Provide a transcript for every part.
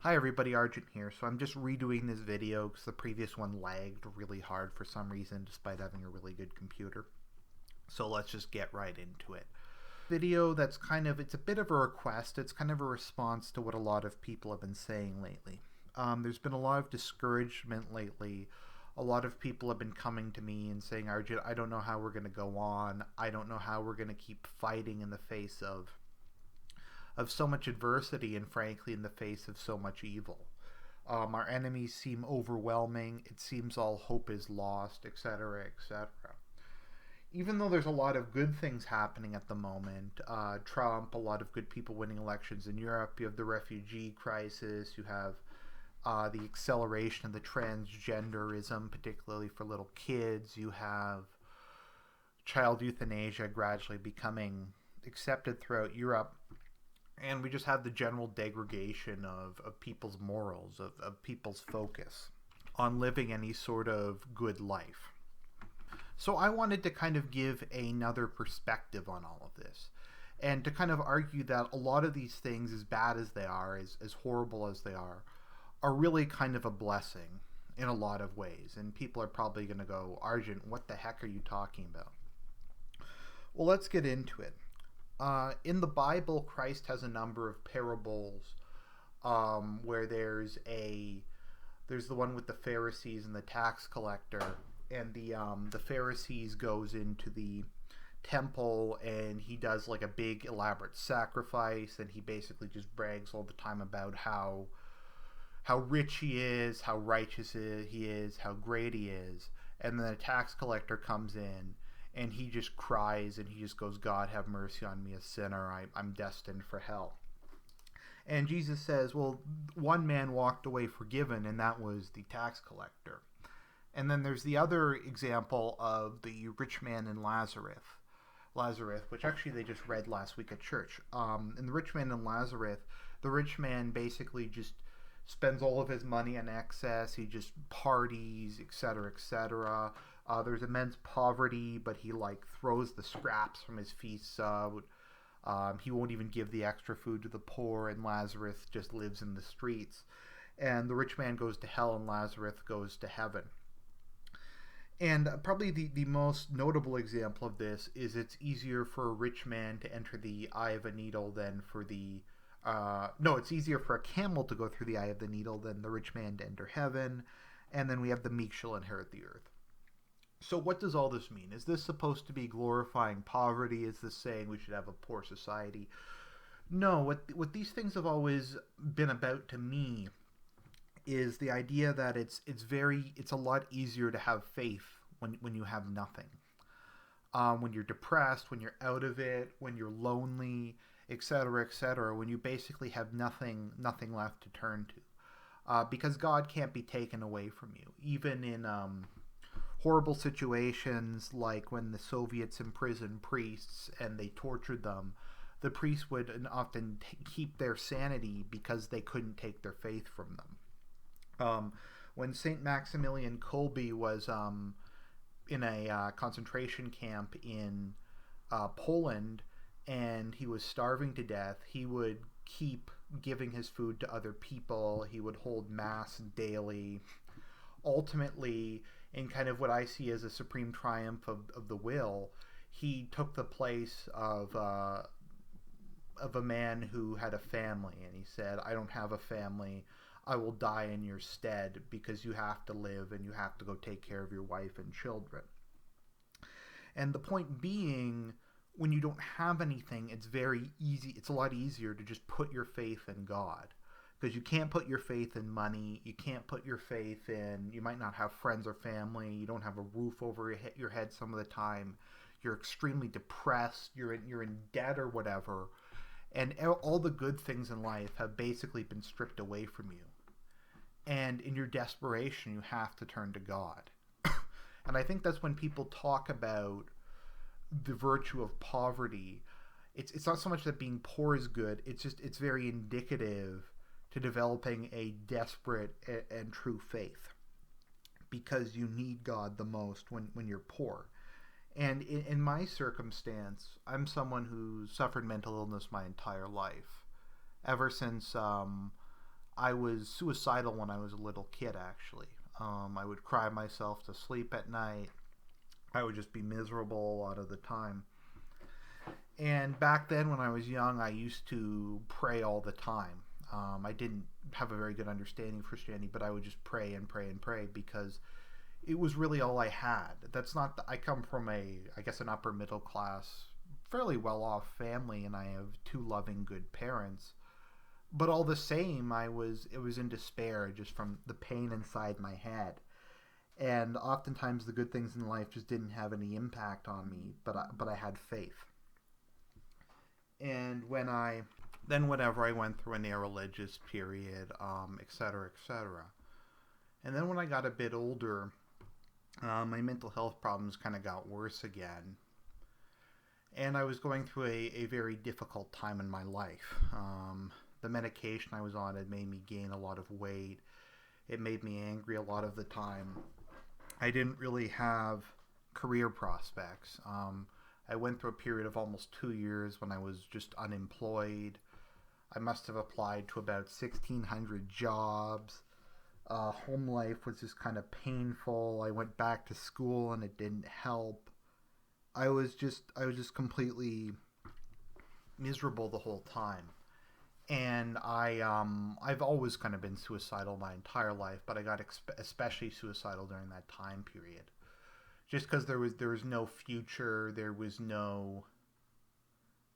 Hi everybody, Argent here. So I'm just redoing this video because the previous one lagged really hard for some reason despite having a really good computer. So let's just get right into it. Video that's it's a bit of a request. It's kind of a response to what a lot of people have been saying lately. There's been a lot of discouragement lately. A lot of people have been coming to me and saying, Arjun, I don't know how we're going to go on. I don't know how we're going to keep fighting in the face of so much adversity and frankly in the face of so much evil. Our enemies seem overwhelming. It seems all hope is lost, etc., etc. Even though there's a lot of good things happening at the moment, Trump, a lot of good people winning elections in Europe, you have the refugee crisis, you have the acceleration of the transgenderism, particularly for little kids, you have child euthanasia gradually becoming accepted throughout Europe, and we just have the general degradation of people's morals, of people's focus on living any sort of good life. So I wanted to kind of give another perspective on all of this and to kind of argue that a lot of these things, as bad as they are, as horrible as they are really kind of a blessing in a lot of ways. And people are probably going to go, Argent, what the heck are you talking about? Well, let's get into it. In the Bible, Christ has a number of parables where there's the one with the Pharisees and the tax collector, and the Pharisees goes into the temple and he does like a big elaborate sacrifice, and he basically just brags all the time about how rich he is, how righteous he is, how great he is, and then the tax collector comes in and he just cries and he just goes, God, have mercy on me, a sinner. I'm destined for hell. And Jesus says, well, one man walked away forgiven, and that was the tax collector. And then there's the other example of the rich man and Lazarus, which actually they just read last week at church. In the rich man and Lazarus, the rich man basically just spends all of his money on excess. He just parties, etc., etc. There's immense poverty, but he throws the scraps from his feasts out. He won't even give the extra food to the poor, and Lazarus just lives in the streets. And the rich man goes to hell, and Lazarus goes to heaven. And probably the most notable example of this is it's easier for a rich man to enter the eye of a needle than for it's easier for a camel to go through the eye of the needle than the rich man to enter heaven. And then we have the meek shall inherit the earth. So what does all this mean? Is this supposed to be glorifying poverty? Is this saying we should have a poor society? No, what these things have always been about to me is the idea that it's a lot easier to have faith when you have nothing. When you're depressed, when you're out of it, when you're lonely, etc., etc., when you basically have nothing left to turn to. Because God can't be taken away from you. Even in horrible situations like when the Soviets imprisoned priests and they tortured them, the priests would often keep their sanity because they couldn't take their faith from them. When St. Maximilian Kolbe was in a concentration camp in Poland and he was starving to death, he would keep giving his food to other people. He would hold mass daily. Ultimately, in kind of what I see as a supreme triumph of the will, he took the place of a man who had a family, and he said, I don't have a family. I will die in your stead because you have to live and you have to go take care of your wife and children. And the point being, when you don't have anything, it's very easy. It's a lot easier to just put your faith in God. Because you can't put your faith in money. You can't put your faith in, you might not have friends or family. You don't have a roof over your head some of the time. You're extremely depressed. You're in debt or whatever. And all the good things in life have basically been stripped away from you. And in your desperation, you have to turn to God. And I think that's when people talk about the virtue of poverty. It's not so much that being poor is good. It's very indicative to developing a desperate and true faith, because you need God the most when you're poor. And in my circumstance, I'm someone who suffered mental illness my entire life. Ever since I was suicidal when I was a little kid, actually. I would cry myself to sleep at night. I would just be miserable a lot of the time. And back then, when I was young, I used to pray all the time. I didn't have a very good understanding of Christianity, but I would just pray and pray and pray because it was really all I had. That's not. I come from I guess, an upper middle class, fairly well off family, and I have two loving, good parents. But all the same, it was in despair just from the pain inside my head. And oftentimes, the good things in life just didn't have any impact on me. But I had faith. And whenever I went through a religious period, et cetera, et cetera. And then when I got a bit older, my mental health problems kind of got worse again. And I was going through a very difficult time in my life. The medication I was on had made me gain a lot of weight. It made me angry a lot of the time. I didn't really have career prospects. I went through a period of almost 2 years when I was just unemployed. I must have applied to about 1,600 jobs. Home life was just kind of painful. I went back to school and it didn't help. I was just completely miserable the whole time. And I've always kind of been suicidal my entire life, but I got especially suicidal during that time period. Just because there was no future, there was no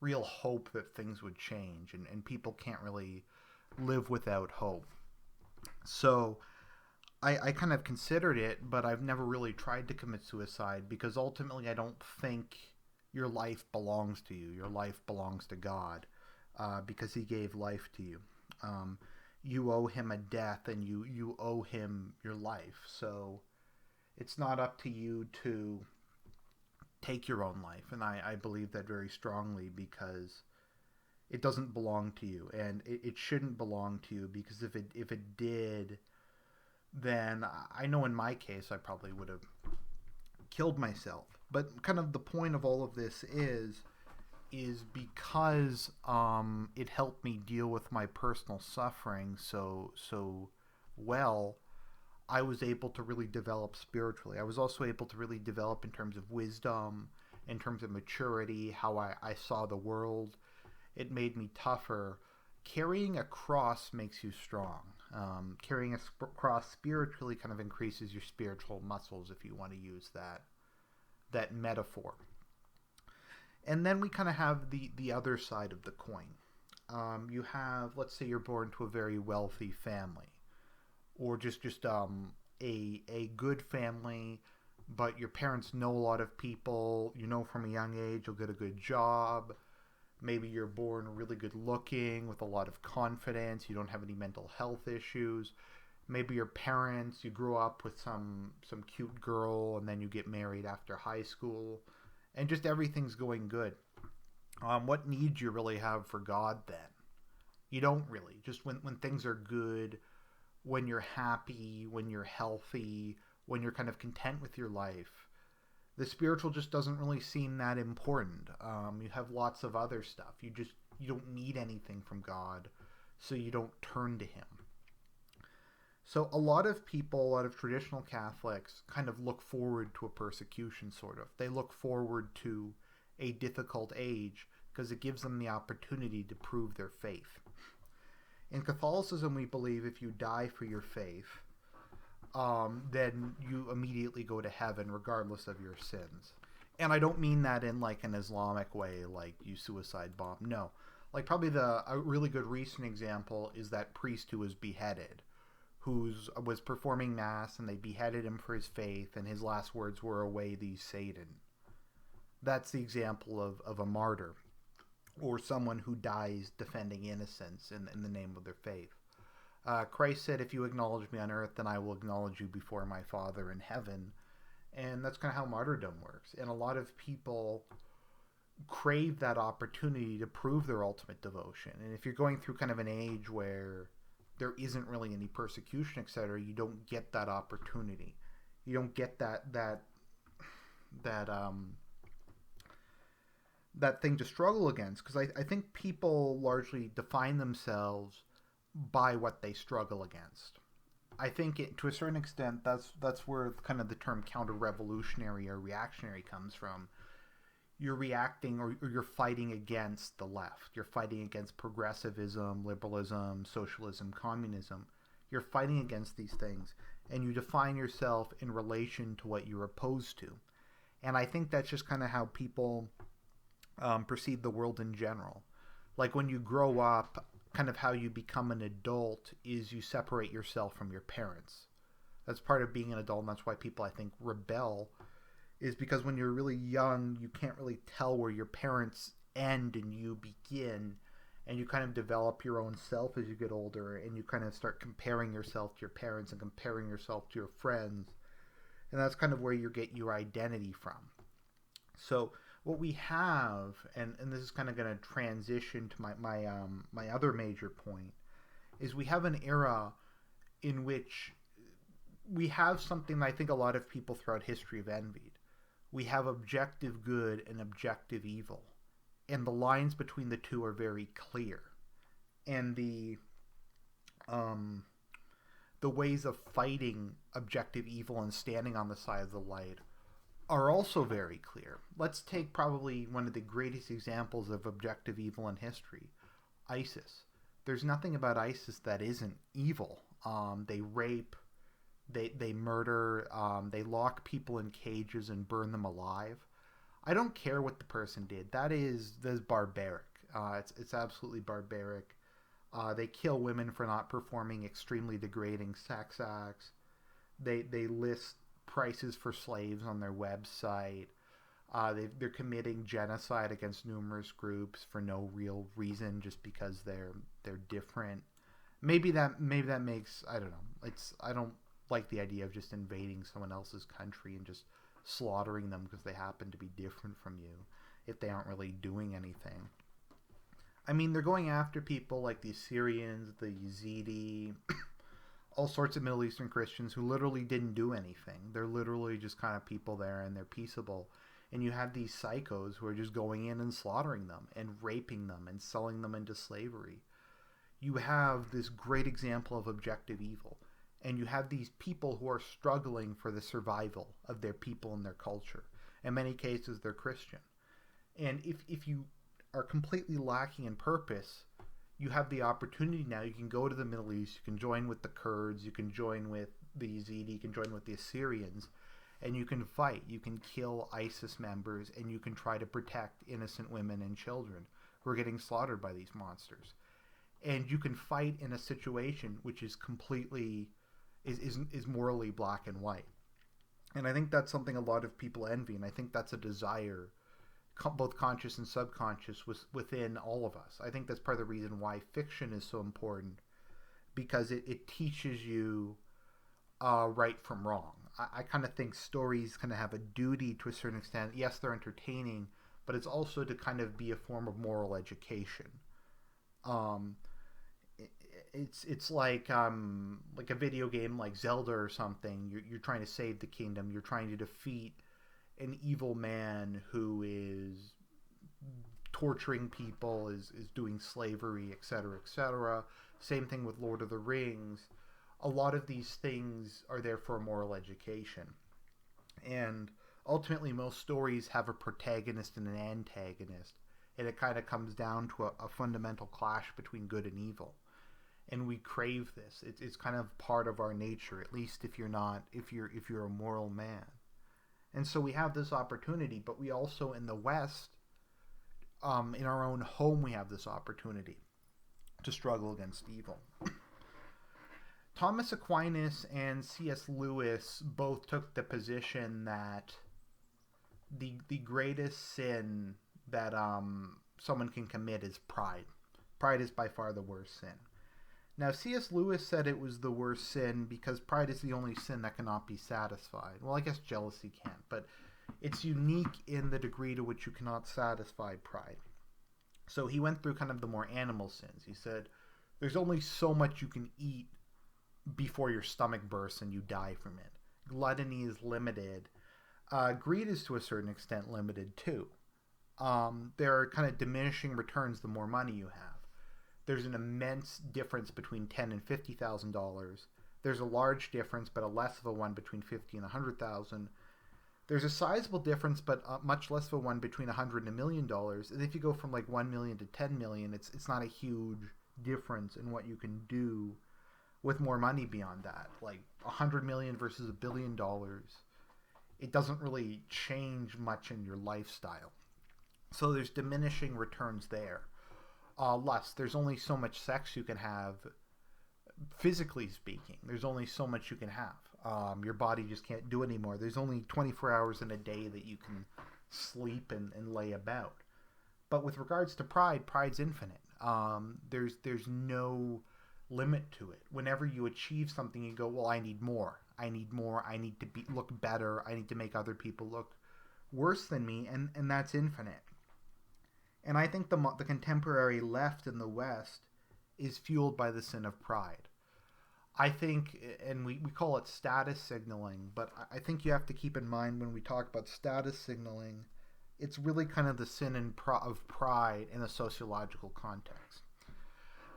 real hope that things would change, and people can't really live without hope. So I kind of considered it, but I've never really tried to commit suicide because ultimately I don't think your life belongs to you. Your life belongs to God because He gave life to you. You owe Him a death, and you owe Him your life. So it's not up to you to take your own life, and I believe that very strongly because it doesn't belong to you, and it shouldn't belong to you because if it did, then I know in my case I probably would have killed myself. But kind of the point of all of this is because it helped me deal with my personal suffering so well. I was able to really develop spiritually. I was also able to really develop in terms of wisdom, in terms of maturity, how I saw the world. It made me tougher. Carrying a cross makes you strong. Carrying a cross spiritually kind of increases your spiritual muscles, if you want to use that metaphor. And then we kind of have the other side of the coin. You have, let's say you're born to a very wealthy family, or just a good family, but your parents know a lot of people. You know from a young age you'll get a good job. Maybe you're born really good looking with a lot of confidence. You don't have any mental health issues. Maybe your parents, you grew up with some cute girl and then you get married after high school and just everything's going good. What need do you really have for God then? You don't really. Just when things are good, when you're happy, when you're healthy, when you're kind of content with your life, the spiritual just doesn't really seem that important. You have lots of other stuff. You don't need anything from God, so you don't turn to Him. So a lot of people, a lot of traditional Catholics kind of look forward to a persecution, sort of. They look forward to a difficult age because it gives them the opportunity to prove their faith. In Catholicism, we believe if you die for your faith, then you immediately go to heaven regardless of your sins. And I don't mean that in like an Islamic way, like you suicide bomb. No. Like probably a really good recent example is that priest who was beheaded, who was performing mass and they beheaded him for his faith and his last words were, "Away thee Satan." That's the example of a martyr, or someone who dies defending innocence in the name of their faith. Christ said, "If you acknowledge me on earth, then I will acknowledge you before my Father in heaven." And that's kind of how martyrdom works. And a lot of people crave that opportunity to prove their ultimate devotion. And if you're going through kind of an age where there isn't really any persecution, etc., you don't get that opportunity. You don't get that thing to struggle against, because I think people largely define themselves by what they struggle against. I think to a certain extent that's where kind of the term counter-revolutionary or reactionary comes from. You're reacting or you're fighting against the left. You're fighting against progressivism, liberalism, socialism, communism. You're fighting against these things, and you define yourself in relation to what you're opposed to. And I think that's just kind of how people perceive the world in general. Like when you grow up, kind of how you become an adult is you separate yourself from your parents. That's part of being an adult, and that's why people, I think, rebel, is because when you're really young, you can't really tell where your parents end and you begin, and you kind of develop your own self as you get older, and you kind of start comparing yourself to your parents and comparing yourself to your friends, and that's kind of where you get your identity from. So what we have, and this is kind of going to transition to my other major point, is we have an era in which we have something that I think a lot of people throughout history have envied. We have objective good and objective evil, and the lines between the two are very clear, and the ways of fighting objective evil and standing on the side of the light are also very clear. Let's take probably one of the greatest examples of objective evil in history, ISIS. There's nothing about ISIS that isn't evil. They rape, they murder, they lock people in cages and burn them alive. I don't care what the person did. That's barbaric. It's absolutely barbaric. They kill women for not performing extremely degrading sex acts. They list prices for slaves on their website. They're committing genocide against numerous groups for no real reason, just because they're different. Maybe that makes, I don't know. I don't like the idea of just invading someone else's country and just slaughtering them because they happen to be different from you if they aren't really doing anything. I mean, they're going after people like the Assyrians, the Yazidi, all sorts of Middle Eastern Christians who literally didn't do anything. They're literally just kind of people there, and they're peaceable. And you have these psychos who are just going in and slaughtering them and raping them and selling them into slavery. You have this great example of objective evil. And you have these people who are struggling for the survival of their people and their culture. In many cases, they're Christian. And if you are completely lacking in purpose, you have the opportunity now. You can go to the Middle East, you can join with the Kurds, you can join with the Yazidi, you can join with the Assyrians, and you can fight. You can kill ISIS members, and you can try to protect innocent women and children who are getting slaughtered by these monsters. And you can fight in a situation which is completely is morally black and white. And I think that's something a lot of people envy, and I think that's a desire, both conscious and subconscious, within all of us. I think that's part of the reason why fiction is so important, because it teaches you right from wrong. I kind of think stories kind of have a duty to a certain extent. Yes, they're entertaining, but it's also to kind of be a form of moral education. It's like a video game like Zelda or something. You're trying to save the kingdom. You're trying to defeat an evil man who is torturing people, is doing slavery, etc., etc. Same thing with Lord of the Rings. A lot of these things are there for a moral education. And ultimately, most stories have a protagonist and an antagonist. And it kind of comes down to a fundamental clash between good and evil. And we crave this. It's kind of part of our nature, at least if you're a moral man. And so we have this opportunity, but we also, in the West, in our own home, we have this opportunity to struggle against evil. Thomas Aquinas and C.S. Lewis both took the position that the greatest sin that someone can commit is pride. Pride is by far the worst sin. Now, C.S. Lewis said it was the worst sin because pride is the only sin that cannot be satisfied. Well, I guess jealousy can't, but it's unique in the degree to which you cannot satisfy pride. So he went through kind of the more animal sins. He said, there's only so much you can eat before your stomach bursts and you die from it. Gluttony is limited. Greed is to a certain extent limited too. There are kind of diminishing returns the more money you have. There's an immense difference between $10,000 and $50,000. There's a large difference, but a less of a one between 50 and 100,000. There's a sizable difference, but much less of a one between 100 and $1 million. And if you go from like 1 million to 10 million, it's not a huge difference in what you can do with more money beyond that. Like 100 million versus $1 billion, it doesn't really change much in your lifestyle. So there's diminishing returns there. Lust, there's only so much sex you can have, physically speaking. There's only so much you can have. Your body just can't do anymore. There's only 24 hours in a day that you can sleep and lay about. But with regards to pride, pride's infinite. There's no limit to it. Whenever you achieve something, you go, well, I need more. I need more. I need to look better. I need to make other people look worse than me, and that's infinite. And I think the contemporary left in the West is fueled by the sin of pride. I think, and we call it status signaling, but I think you have to keep in mind when we talk about status signaling, it's really kind of the sin of pride in a sociological context.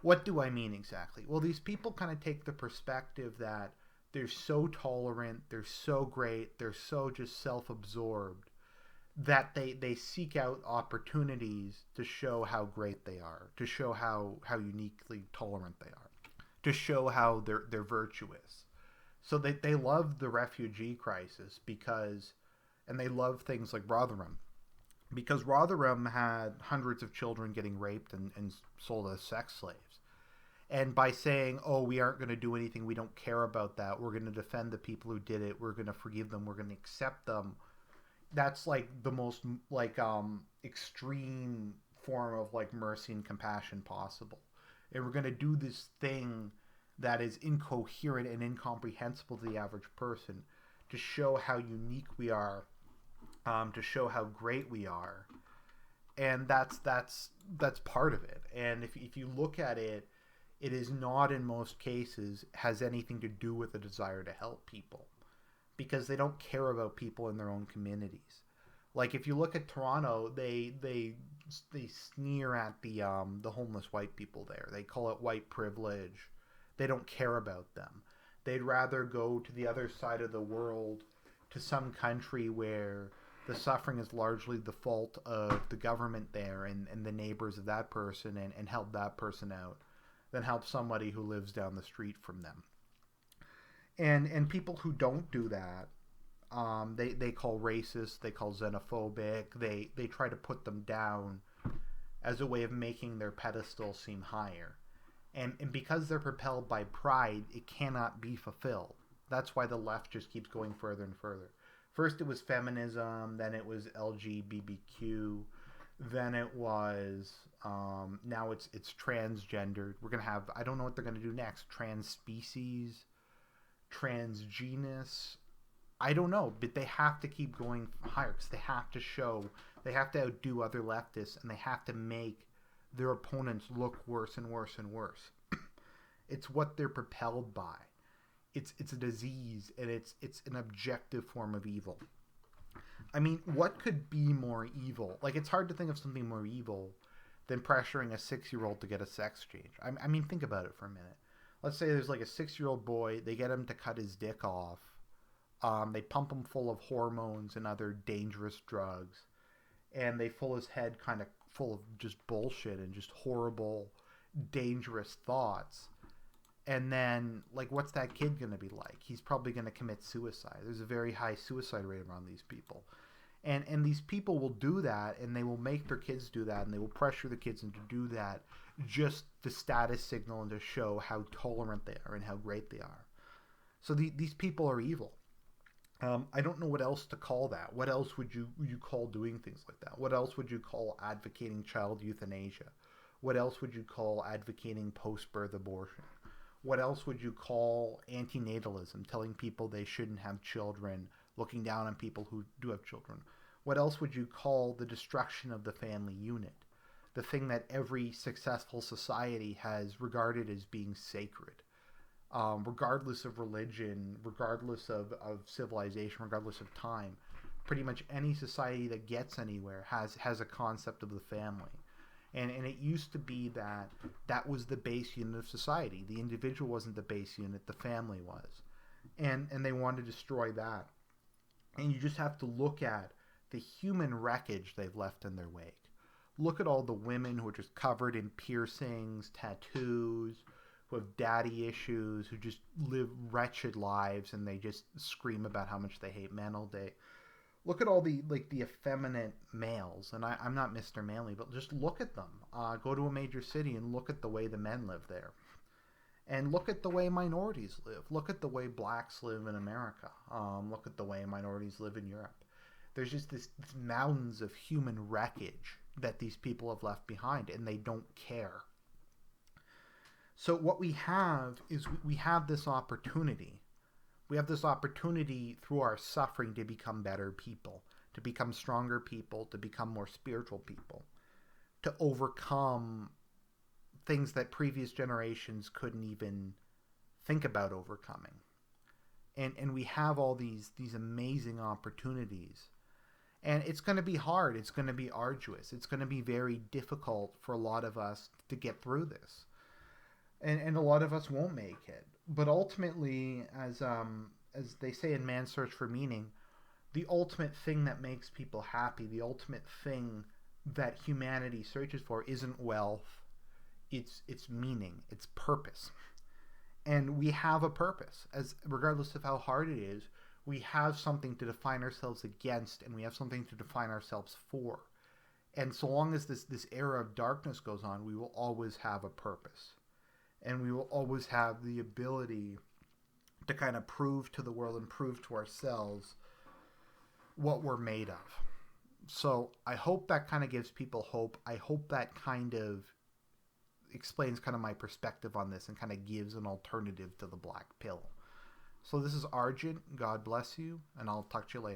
What do I mean exactly? Well, these people kind of take the perspective that they're so tolerant, they're so great, they're so just self-absorbed, that they seek out opportunities to show how great they are, to show how uniquely tolerant they are, to show how they're virtuous. So they love the refugee crisis and they love things like Rotherham, because Rotherham had hundreds of children getting raped and sold as sex slaves. And by saying, oh, we aren't going to do anything, we don't care about that, we're going to defend the people who did it, we're going to forgive them, we're going to accept them, that's like the most extreme form of like mercy and compassion possible. And we're going to do this thing that is incoherent and incomprehensible to the average person to show how unique we are, to show how great we are. And that's part of it. And if you look at it, it is not in most cases has anything to do with a desire to help people, because they don't care about people in their own communities. Like if you look at Toronto, they sneer at the homeless white people there. They call it white privilege. They don't care about them. They'd rather go to the other side of the world, to some country where the suffering is largely the fault of the government there and the neighbors of that person, and help that person out, than help somebody who lives down the street from them. And people who don't do that, they call racist, they call xenophobic, they try to put them down as a way of making their pedestal seem higher. And because they're propelled by pride, it cannot be fulfilled. That's why the left just keeps going further and further. First it was feminism, then it was LGBTQ, then it was, now it's transgendered. We're going to have, I don't know what they're going to do next, trans species, transgenus, I don't know, but they have to keep going higher because they have to outdo other leftists, and they have to make their opponents look worse and worse and worse. It's what they're propelled by. It's a disease, and it's an objective form of evil. I mean, what could be more evil? Like, it's hard to think of something more evil than pressuring a 6-year-old to get a sex change. I mean, think about it for a minute. Let's say there's like a 6-year-old boy, they get him to cut his dick off. They pump him full of hormones and other dangerous drugs, and they fill his head kind of full of just bullshit and just horrible, dangerous thoughts. And then, like, what's that kid going to be like? He's probably going to commit suicide. There's a very high suicide rate around these people. And these people will do that, and they will make their kids do that, and they will pressure the kids into do that just to status signal and to show how tolerant they are and how great they are. So these people are evil. I don't know what else to call that. What else would you call doing things like that? What else would you call advocating child euthanasia? What else would you call advocating post-birth abortion? What else would you call antinatalism, telling people they shouldn't have children, looking down on people who do have children? What else would you call the destruction of the family unit, the thing that every successful society has regarded as being sacred? Regardless of religion, regardless of civilization, regardless of time, pretty much any society that gets anywhere has a concept of the family. And it used to be that that was the base unit of society. The individual wasn't the base unit, the family was. And they want to destroy that. And you just have to look at the human wreckage they've left in their wake. Look at all the women who are just covered in piercings, tattoos, who have daddy issues, who just live wretched lives, and they just scream about how much they hate men all day. Look at all the effeminate males, and I'm not Mr. Manly, but just look at them. Go to a major city and look at the way the men live there, and look at the way minorities live. Look at the way blacks live in America. Look at the way minorities live in Europe. There's just this mountains of human wreckage that these people have left behind, and they don't care. So what we have is we have this opportunity. We have this opportunity through our suffering to become better people, to become stronger people, to become more spiritual people, to overcome things that previous generations couldn't even think about overcoming. And we have all these amazing opportunities. And it's going to be hard. It's going to be arduous. It's going to be very difficult for a lot of us to get through this. And a lot of us won't make it. But ultimately, as they say in Man's Search for Meaning, the ultimate thing that makes people happy, the ultimate thing that humanity searches for isn't wealth, it's meaning, it's purpose. And we have a purpose. As regardless of how hard it is, we have something to define ourselves against, and we have something to define ourselves for. And so long as this era of darkness goes on, we will always have a purpose. And we will always have the ability to kind of prove to the world and prove to ourselves what we're made of. So I hope that kind of gives people hope. I hope that kind of explains kind of my perspective on this and kind of gives an alternative to the black pill. So this is Argent. God bless you, and I'll talk to you later.